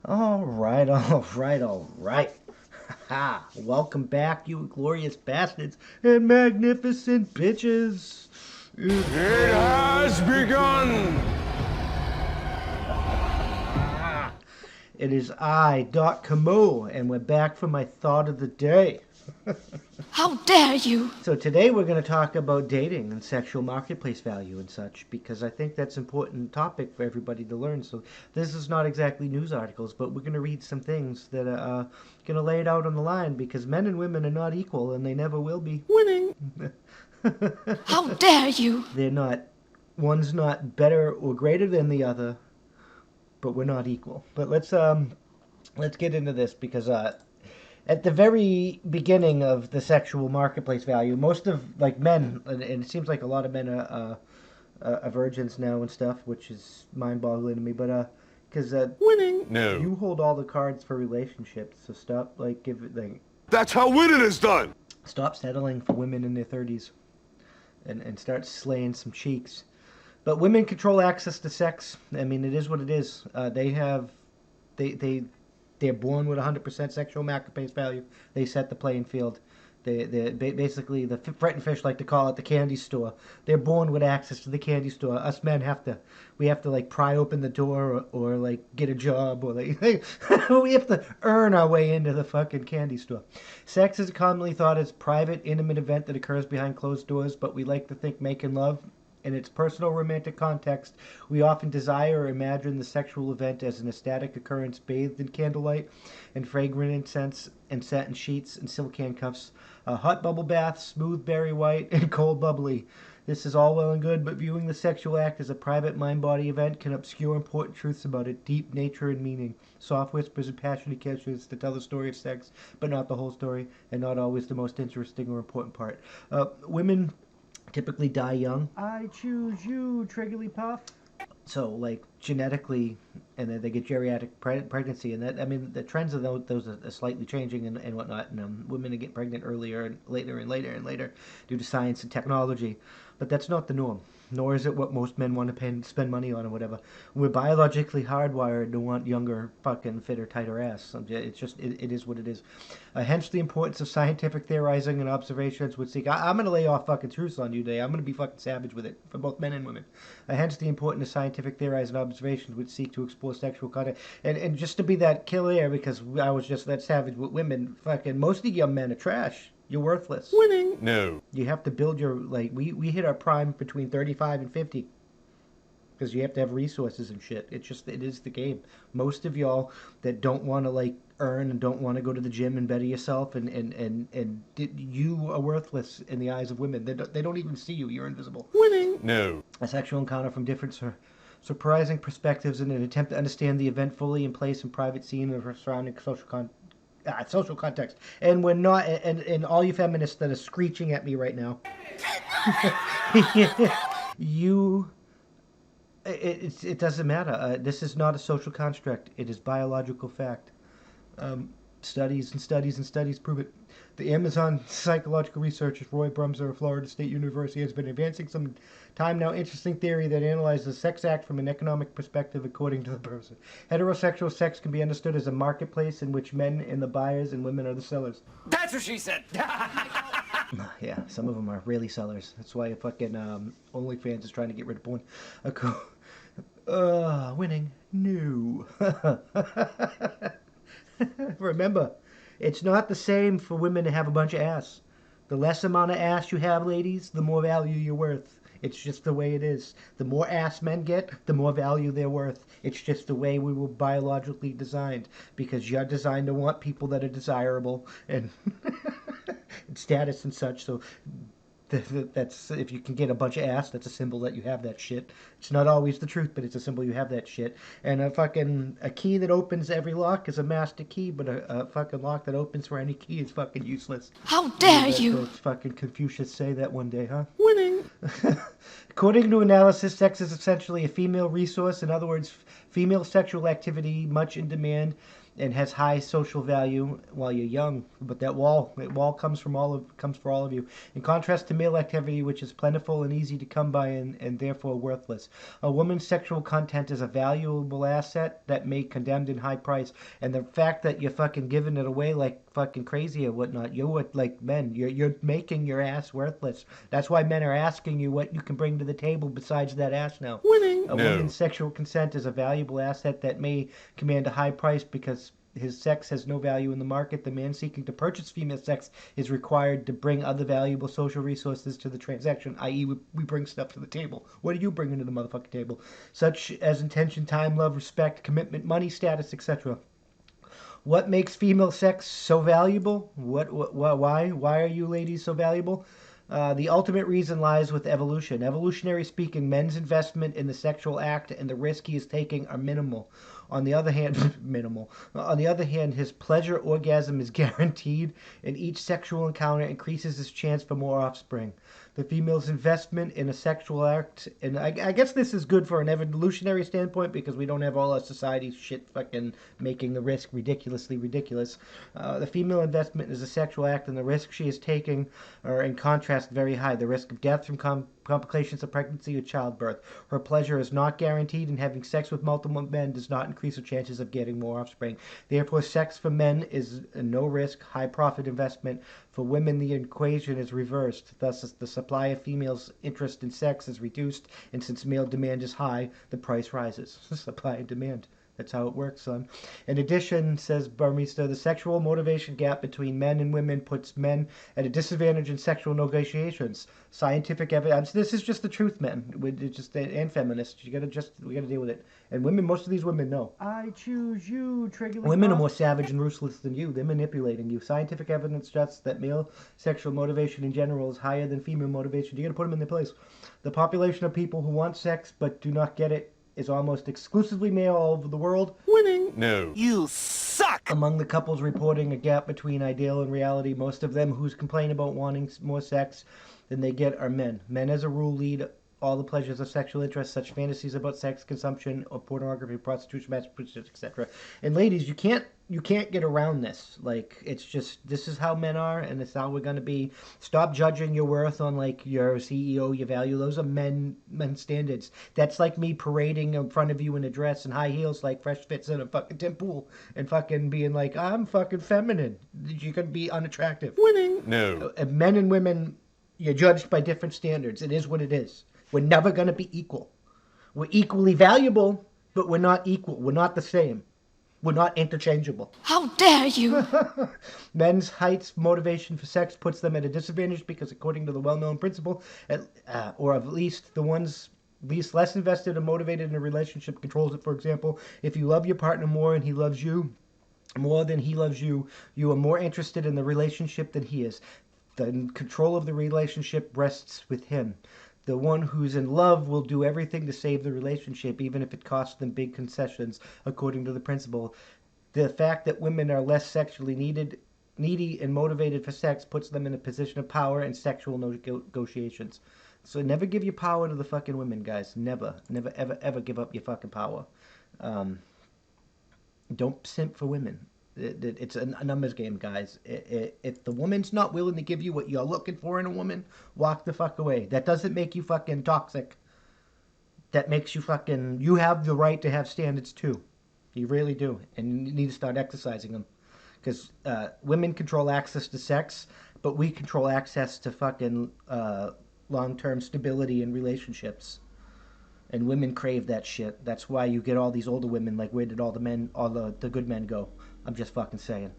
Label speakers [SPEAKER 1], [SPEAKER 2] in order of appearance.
[SPEAKER 1] All right, all right, all right. Ha! Welcome back, you Inglorious Bastards and magnificent bitches.
[SPEAKER 2] It has begun!
[SPEAKER 1] It is I, Doc Camus, and we're back for my thought of the day.
[SPEAKER 3] How dare you!
[SPEAKER 1] So today we're going to talk about dating and sexual marketplace value and such, because I think that's an important topic for everybody to learn. So this is not exactly news articles, but we're going to read some things that are going to lay it out on the line, because men and women are not equal, and they never will be.
[SPEAKER 2] Winning!
[SPEAKER 3] How dare you!
[SPEAKER 1] They're not. One's not better or greater than the other, but we're not equal. But let's get into this, because at the very beginning of the sexual marketplace value, most of like men, and it seems like a lot of men are virgins now and stuff, which is mind-boggling to me. But because
[SPEAKER 2] Winning! No.
[SPEAKER 1] you hold all the cards for relationships, so stop
[SPEAKER 2] That's how winning is done!
[SPEAKER 1] stop settling for women in their 30s, and start slaying some cheeks. But women control access to sex. I mean, it is what it is. They're born with 100% sexual marketplace value. They set the playing field. They basically, the Fret and Fish like to call it the candy store. They're born with access to the candy store. Us men have to like pry open the door or like get a job or like we have to earn our way into the fucking candy store. Sex is commonly thought as a private, intimate event that occurs behind closed doors, but we like to think making love in its personal romantic context, we often desire or imagine the sexual event as an ecstatic occurrence bathed in candlelight and fragrant incense and satin sheets and silk handcuffs, hot bubble baths, smooth berry white, and cold bubbly. This is all well and good, but viewing the sexual act as a private mind-body event can obscure important truths about its deep nature and meaning. Soft whispers and passionate kisses to tell the story of sex, but not the whole story, and not always the most interesting or important part. Women typically die young. I choose you, Triggly-Puff. So, like, genetically, and then they get geriatric pregnancy, and that, I mean, the trends of those are slightly changing and whatnot, and women get pregnant earlier and later and later and later due to science and technology, but that's not the norm. Nor is it what most men want to spend money on or whatever. We're biologically hardwired to want younger, fucking fitter, tighter ass. It's just, it is what it is. Hence the importance of scientific theorizing and observations would seek. I'm going to lay off fucking truths on you today. I'm going to be fucking savage with it for both men and women. Hence the importance of scientific theorizing and observations would seek to explore sexual content. And just to be that killer, because I was just that savage with women, fucking most of you men are trash. You're worthless.
[SPEAKER 2] Winning! No.
[SPEAKER 1] You have to build your, like, we hit our prime between 35 and 50. Because you have to have resources and shit. It is the game. Most of y'all that don't want to, like, earn and don't want to go to the gym and better yourself and you are worthless in the eyes of women. They don't even see you. You're invisible.
[SPEAKER 2] Winning! No.
[SPEAKER 1] A sexual encounter from different surprising perspectives in an attempt to understand the event fully in place in private scene of her surrounding social context. And we're not, and all you feminists that are screeching at me right now, it doesn't matter. This is not a social construct. It is biological fact. Studies and studies and studies prove it. The Amazon psychological researcher Roy Brumser of Florida State University has been advancing some time now interesting theory that analyzes the sex act from an economic perspective according to the person. Heterosexual sex can be understood as a marketplace in which men are the buyers and women are the sellers.
[SPEAKER 4] That's what she said.
[SPEAKER 1] Yeah, some of them are really sellers. That's why fucking OnlyFans is trying to get rid of porn. Winning. No. Remember, it's not the same for women to have a bunch of ass. The less amount of ass you have, ladies, the more value you're worth. It's just the way it is. The more ass men get, the more value they're worth. It's just the way we were biologically designed. Because you're designed to want people that are desirable and, and status and such. So that's, if you can get a bunch of ass, that's a symbol that you have that shit. It's not always the truth, but it's a symbol you have that shit. And a key that opens every lock is a master key, but a fucking lock that opens for any key is fucking useless.
[SPEAKER 3] How dare you!
[SPEAKER 1] Those fucking Confucius say that one day, huh?
[SPEAKER 2] Winning!
[SPEAKER 1] According to analysis, sex is essentially a female resource. In other words, female sexual activity, much in demand, and has high social value while you're young. But that wall comes for all of you. In contrast to male activity, which is plentiful and easy to come by and therefore worthless. A woman's sexual content is a valuable asset that may condemned in high price. And the fact that you're fucking giving it away like fucking crazy or whatnot, you're what like men. You're making your ass worthless. That's why men are asking you what you can bring to the table besides that ass now.
[SPEAKER 2] Winning.
[SPEAKER 1] A
[SPEAKER 2] No.
[SPEAKER 1] woman's sexual consent is a valuable asset that may command a high price because his sex has no value in the market. The man seeking to purchase female sex is required to bring other valuable social resources to the transaction, i.e., we bring stuff to the table. What are you bringing to the motherfucking table? Such as intention, time, love, respect, commitment, money, status, etc. What makes female sex so valuable? Why are you ladies so valuable? The ultimate reason lies with evolution. Evolutionary speaking, men's investment in the sexual act and the risk he is taking are minimal. On the other hand, minimal. On the other hand, his pleasure orgasm is guaranteed, and each sexual encounter increases his chance for more offspring. The female's investment in a sexual act, and I guess this is good for an evolutionary standpoint because we don't have all our society shit fucking making the risk ridiculously ridiculous. The female investment is a sexual act, and the risk she is taking are in contrast very high. The risk of death from complications of pregnancy or childbirth. Her pleasure is not guaranteed, and having sex with multiple men does not increase her chances of getting more offspring. Therefore, sex for men is a no-risk, high-profit investment. For women, the equation is reversed. Thus, the supply of females' interest in sex is reduced, and since male demand is high, the price rises. Supply and demand. That's how it works, son. In addition, says Barmista, the sexual motivation gap between men and women puts men at a disadvantage in sexual negotiations. Scientific evidence. This is just the truth, men. And feminists. We gotta deal with it. And women, most of these women know. I choose you, trigger. Women are more savage and ruthless than you. They're manipulating you. Scientific evidence suggests that male sexual motivation in general is higher than female motivation. You gotta put them in their place. The population of people who want sex but do not get it is almost exclusively male all over the world.
[SPEAKER 2] Winning. No.
[SPEAKER 4] You suck!
[SPEAKER 1] Among the couples reporting a gap between ideal and reality, most of them who complain about wanting more sex than they get are men. Men, as a rule, lead all the pleasures of sexual interest, such fantasies about sex consumption or pornography, prostitution, masturbation, etc. And ladies, you can't get around this. Like, it's just, this is how men are, and it's how we're gonna be. Stop judging your worth on like your CEO, your value. Those are men standards. That's like me parading in front of you in a dress and high heels like Fresh Fits in a fucking Tim Pool and fucking being like, I'm fucking feminine. You can be unattractive.
[SPEAKER 2] Winning. No.
[SPEAKER 1] Men and women, you're judged by different standards. It is what it is. We're never going to be equal. We're equally valuable, but we're not equal. We're not the same. We're not interchangeable.
[SPEAKER 3] How dare you?
[SPEAKER 1] Men's heights motivation for sex puts them at a disadvantage because, according to the well-known principle, or at least the ones least less invested and motivated in a relationship controls it. For example, if you love your partner more and he loves you more than he loves you, you are more interested in the relationship than he is. The control of the relationship rests with him. The one who's in love will do everything to save the relationship, even if it costs them big concessions, according to the principle. The fact that women are less sexually needy and motivated for sex puts them in a position of power in sexual negotiations. So never give your power to the fucking women, guys. Never, ever, ever give up your fucking power. Don't simp for women. It's a numbers game, guys. If the woman's not willing to give you what you're looking for in a woman, walk the fuck away. That doesn't make you fucking toxic. That makes you fucking... You have the right to have standards, too. You really do. And you need to start exercising them. Because women control access to sex, but we control access to fucking long-term stability in relationships. And women crave that shit. That's why you get all these older women. Like, where did all the men, all the good men go? I'm just fucking saying.